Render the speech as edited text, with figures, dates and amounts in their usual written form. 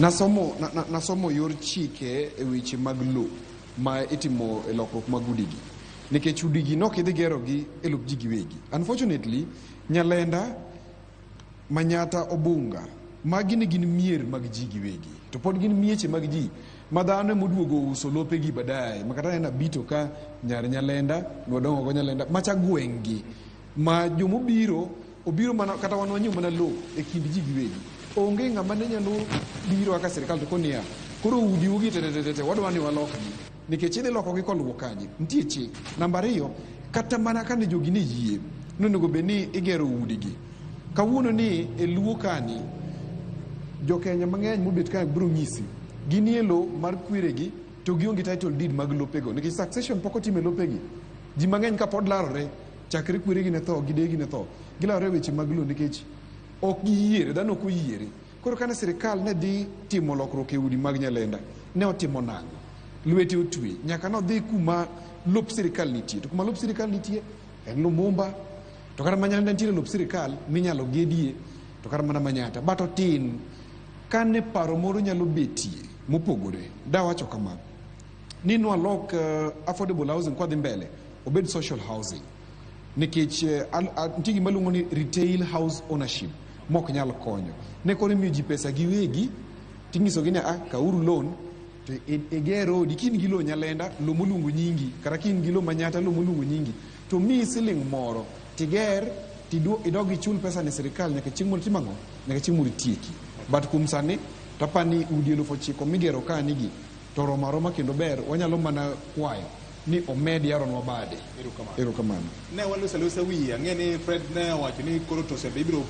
nasomo yor chike e weche mag lo ma itimo e lokruok mag udigi nikech udigi nok idhi gero gi e lop ji giwegi. Unfortunately Nyalenda, Manyata, Obunga magi ne gin mier mag ji giwegi to pod gin mieche mag ji ma dhano moduogo uso lopegi badaye makata en abito ka nyar Nyalenda nwadongo go Nyalenda macha gweng'gi ma jomobiro obiro mana kata wan wanyo mana lo e kind ji giwegi onge ng'ama ne nyalo biro aka sirikal to konia koro udi ugi tete wadwa ni walokgi nikech idhi lokogi koluwo kanye nitie chik. Namba 2 kata mana kane jogi ne yie nonego bed ni igero udigi kawuono ni e luo kani jo Kenya mang'eny mobet ka biro nyisi ginie lo mar kwiregi to gionge title deed mag lopego nikech succession pok otime lopegi. Ji mang'eny ka pod larore chakre kwiregi ne tho gidegi ne tho gilarore weche mag lo nikech ok giyiere dhano ok oyiere. Koro kane sirikal ne dhi timo lokruok e udi mag Nyalenda ne otimo nang'o? Lwete otwe nyaka nodhi kuma lop sirikal nitie to kuma lop sirikal nitie en Lumumba to kata Nyalenda nitie lop sirikal minyalo gedie to kata mana Manyata bato tin kane paro moro nyalo betie mopogore dawacho kama ni nwalok affordable housing kwa dhi mbele obed social housing nikech nitie gima luongo ni retail house ownership mok nyalo konyo ne koro imiyo ji pesa giwegi tinyisogi ni kauru loan to egero odi kin gi lo Nyalenda lo molungo nyingi kata kin gi lo Manyata lo molungo nyingi to mi siling moro tiger idog ichul pesa ne sirikal nyaka chieng' moro timang'o nyaka chieng' moro tieki. But kum sani tapani udi 9,000 migero kanigi to roma roma kendo ber wanyalo mana kwayo ni omed yaro nwa bade. Erokamano. Ne walusa wiya ng'eni Fred ne wacho ni koro to sebe ibiro